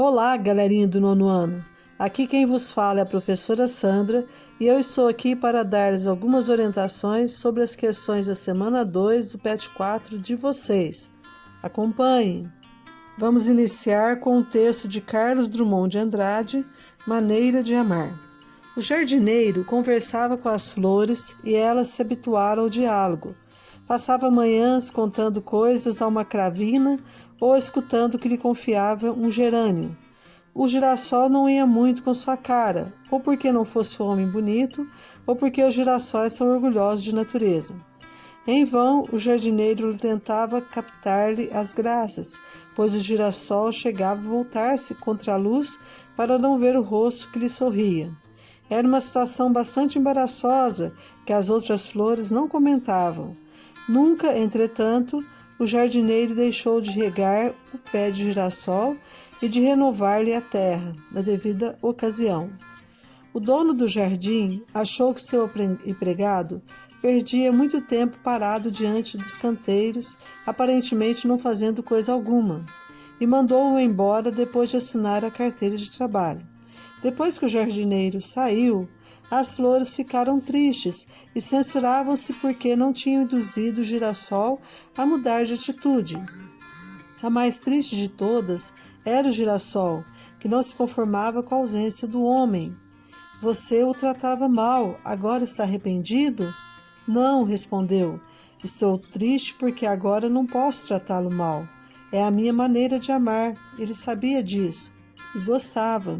Olá, galerinha do nono ano. Aqui quem vos fala é a professora Sandra e eu estou aqui para dar-lhes algumas orientações sobre as questões da semana 2 do PET 4 de vocês. Acompanhem! Vamos iniciar com o texto de Carlos Drummond de Andrade, Maneira de Amar. O jardineiro conversava com as flores e elas se habituaram ao diálogo. Passava manhãs contando coisas a uma cravina ou escutando o que lhe confiava um gerânio. O girassol não ia muito com sua cara, ou porque não fosse um homem bonito, ou porque os girassóis são orgulhosos de natureza. Em vão, o jardineiro tentava captar-lhe as graças, pois o girassol chegava a voltar-se contra a luz para não ver o rosto que lhe sorria. Era uma situação bastante embaraçosa que as outras flores não comentavam. Nunca, entretanto, o jardineiro deixou de regar o pé de girassol e de renovar-lhe a terra, na devida ocasião. O dono do jardim achou que seu empregado perdia muito tempo parado diante dos canteiros, aparentemente não fazendo coisa alguma, e mandou-o embora depois de assinar a carteira de trabalho. Depois que o jardineiro saiu, as flores ficaram tristes e censuravam-se porque não tinham induzido o girassol a mudar de atitude. A mais triste de todas era o girassol, que não se conformava com a ausência do homem. Você o tratava mal, agora está arrependido? Não, respondeu. Estou triste porque agora não posso tratá-lo mal. É a minha maneira de amar. Ele sabia disso e gostava.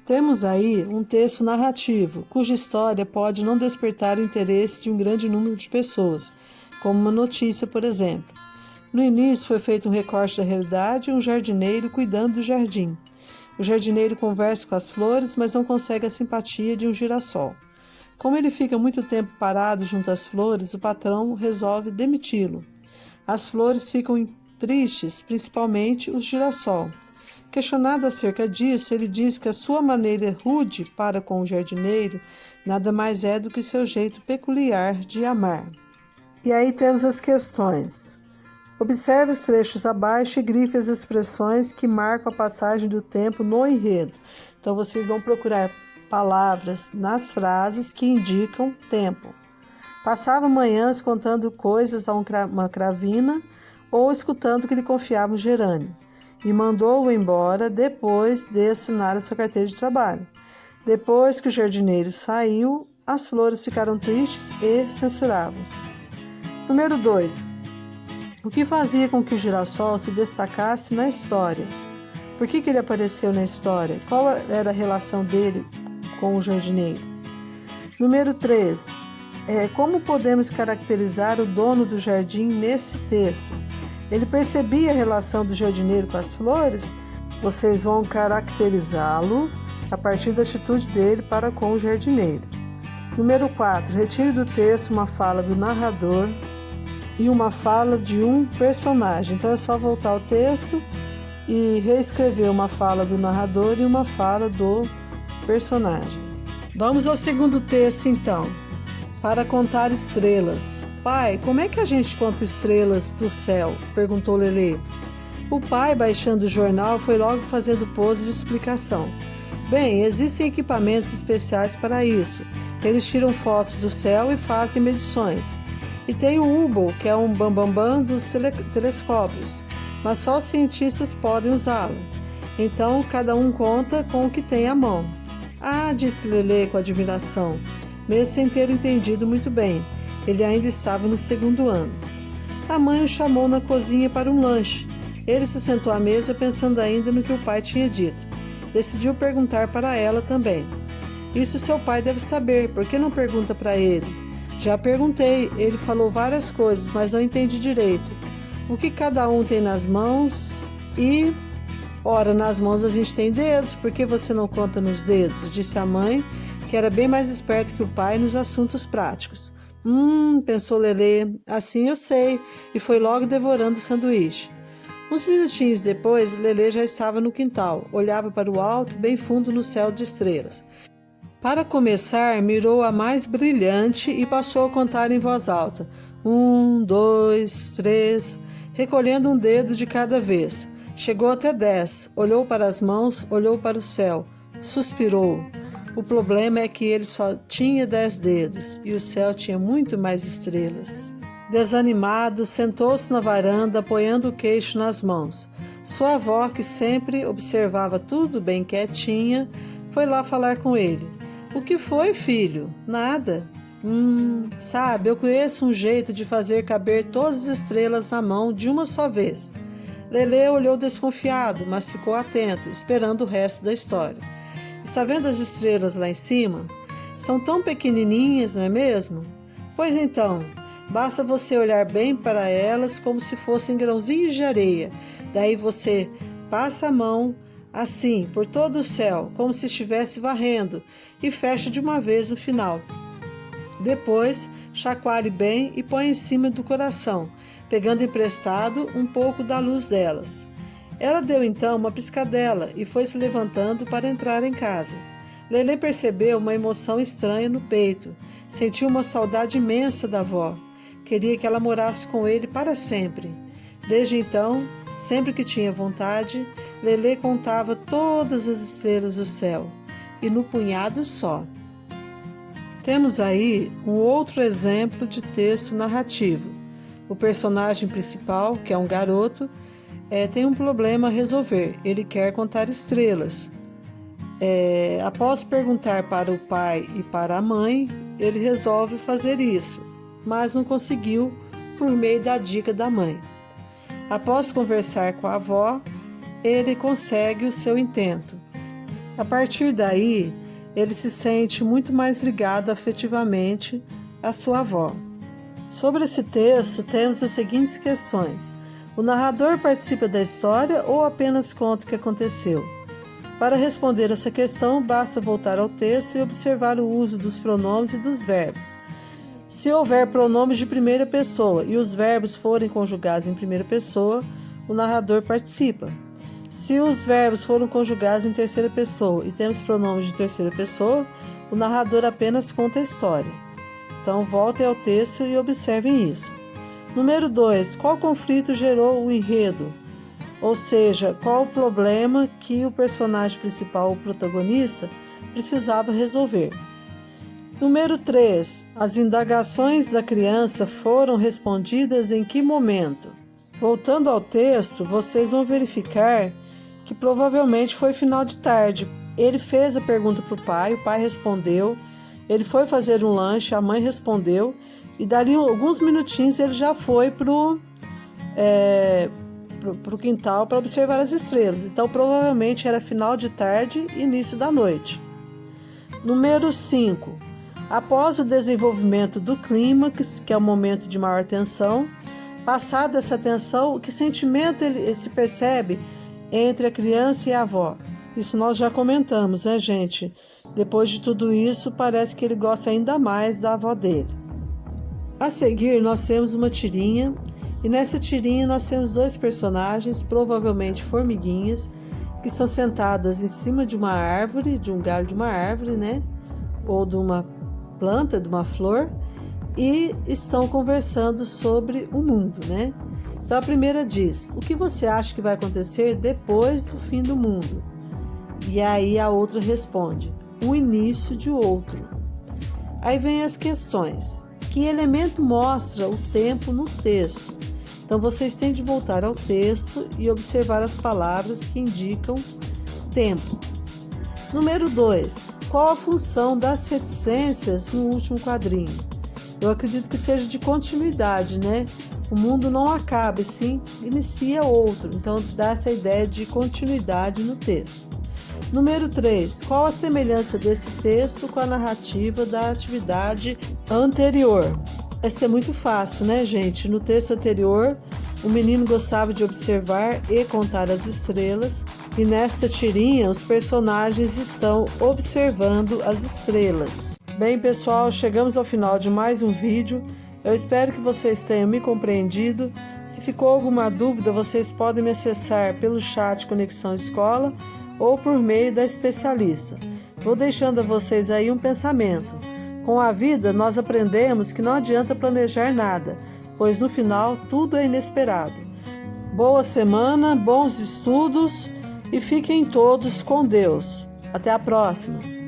Temos aí um texto narrativo, cuja história pode não despertar o interesse de um grande número de pessoas, como uma notícia, por exemplo. No início foi feito um recorte da realidade e um jardineiro cuidando do jardim. O jardineiro conversa com as flores, mas não consegue a simpatia de um girassol. Como ele fica muito tempo parado junto às flores, o patrão resolve demiti-lo. As flores ficam tristes, principalmente o girassol. Questionado acerca disso, ele diz que a sua maneira rude para com o jardineiro nada mais é do que seu jeito peculiar de amar. E aí temos as questões. Observe os trechos abaixo e grife as expressões que marcam a passagem do tempo no enredo. Então, vocês vão procurar palavras nas frases que indicam tempo. Passava manhãs contando coisas a uma cravina ou escutando o que lhe confiava um gerânio. E mandou-o embora depois de assinar a sua carteira de trabalho. Depois que o jardineiro saiu, as flores ficaram tristes e censuravam-se. Número 2. O que fazia com que o girassol se destacasse na história? Por que ele apareceu na história? Qual era a relação dele com o jardineiro? Número 3. Como podemos caracterizar o dono do jardim nesse texto? Ele percebia a relação do jardineiro com as flores? Vocês vão caracterizá-lo a partir da atitude dele para com o jardineiro. Número 4. Retire do texto uma fala do narrador e uma fala de um personagem. Então é só voltar ao texto e reescrever uma fala do narrador e uma fala do personagem. Vamos ao segundo texto então. Para contar estrelas. Pai, como é que a gente conta estrelas do céu? Perguntou Lelê. O pai, baixando o jornal, foi logo fazendo pose de explicação. Bem, existem equipamentos especiais para isso. Eles tiram fotos do céu e fazem medições. E tem o Hubble, que é um bambambam dos telescópios, mas só os cientistas podem usá-lo. Então, cada um conta com o que tem à mão. Ah, disse Lelê com admiração, mesmo sem ter entendido muito bem. Ele ainda estava no segundo ano. A mãe o chamou na cozinha para um lanche. Ele se sentou à mesa pensando ainda no que o pai tinha dito. Decidiu perguntar para ela também. Isso seu pai deve saber, por que não pergunta para ele? Já perguntei, ele falou várias coisas, mas não entendi direito. O que cada um tem nas mãos e... Ora, nas mãos a gente tem dedos, por que você não conta nos dedos? Disse a mãe, que era bem mais esperta que o pai nos assuntos práticos. Pensou Lelê, assim eu sei, e foi logo devorando o sanduíche. Uns minutinhos depois, Lelê já estava no quintal, olhava para o alto, bem fundo no céu de estrelas. Para começar, mirou a mais brilhante e passou a contar em voz alta. 1, 2, 3, recolhendo um dedo de cada vez. Chegou até 10, olhou para as mãos, olhou para o céu, suspirou. O problema é que ele só tinha 10 dedos e o céu tinha muito mais estrelas. Desanimado, sentou-se na varanda, apoiando o queixo nas mãos. Sua avó, que sempre observava tudo bem quietinha, foi lá falar com ele. O que foi, filho? Nada. Sabe, eu conheço um jeito de fazer caber todas as estrelas na mão de uma só vez. Lelê olhou desconfiado, mas ficou atento, esperando o resto da história. Está vendo as estrelas lá em cima? São tão pequenininhas, não é mesmo? Pois então, basta você olhar bem para elas como se fossem grãozinhos de areia. Daí você passa a mão assim por todo o céu, como se estivesse varrendo, e fecha de uma vez no final. Depois, chacoalhe bem e põe em cima do coração, pegando emprestado um pouco da luz delas. Ela deu então uma piscadela e foi se levantando para entrar em casa. Lelê percebeu uma emoção estranha no peito. Sentiu uma saudade imensa da avó. Queria que ela morasse com ele para sempre. Desde então, sempre que tinha vontade, Lelê contava todas as estrelas do céu, e no punhado só. Temos aí um outro exemplo de texto narrativo. O personagem principal, que é um garoto, tem um problema a resolver. Ele quer contar estrelas. Após perguntar para o pai e para a mãe, ele resolve fazer isso, mas não conseguiu por meio da dica da mãe. Após conversar com a avó, ele consegue o seu intento. A partir daí, ele se sente muito mais ligado afetivamente à sua avó. Sobre esse texto, temos as seguintes questões. O narrador participa da história ou apenas conta o que aconteceu? Para responder essa questão, basta voltar ao texto e observar o uso dos pronomes e dos verbos. Se houver pronomes de primeira pessoa e os verbos forem conjugados em primeira pessoa, o narrador participa. Se os verbos foram conjugados em terceira pessoa e temos pronomes de terceira pessoa, o narrador apenas conta a história. Então, voltem ao texto e observem isso. Número 2. Qual conflito gerou o enredo? Ou seja, qual o problema que o personagem principal, o protagonista, precisava resolver? Número 3. As indagações da criança foram respondidas em que momento? Voltando ao texto, vocês vão verificar que provavelmente foi final de tarde. Ele fez a pergunta para o pai respondeu. Ele foi fazer um lanche, a mãe respondeu. E dali alguns minutinhos ele já foi para o quintal para observar as estrelas. Então provavelmente era final de tarde e início da noite. Número 5. Após o desenvolvimento do clímax, que é o momento de maior tensão, passada essa tensão, que sentimento ele se percebe entre a criança e a avó? Isso nós já comentamos, né, gente? Depois de tudo isso, parece que ele gosta ainda mais da avó dele. A seguir, nós temos uma tirinha, e nessa tirinha nós temos dois personagens, provavelmente formiguinhas, que estão sentadas em cima de uma árvore, de um galho de uma árvore, né? Ou de uma planta, de uma flor, e estão conversando sobre o mundo, né? Então a primeira diz: o que você acha que vai acontecer depois do fim do mundo? E aí a outra responde: o início de outro. Aí vem as questões. Que elemento mostra o tempo no texto? Então vocês têm de voltar ao texto e observar as palavras que indicam tempo. Número 2. Qual a função das reticências no último quadrinho? Eu acredito que seja de continuidade, né? O mundo não acaba, sim, inicia outro. Então dá essa ideia de continuidade no texto. Número 3. Qual a semelhança desse texto com a narrativa da atividade anterior? Essa é muito fácil, né, gente? No texto anterior, o menino gostava de observar e contar as estrelas, e nesta tirinha os personagens estão observando as estrelas. Bem, pessoal, chegamos ao final de mais um vídeo. Eu espero que vocês tenham me compreendido. Se ficou alguma dúvida, vocês podem me acessar pelo chat Conexão Escola ou por meio da especialista. Vou deixando a vocês aí um pensamento. Com a vida, nós aprendemos que não adianta planejar nada, pois no final tudo é inesperado. Boa semana, bons estudos e fiquem todos com Deus. Até a próxima!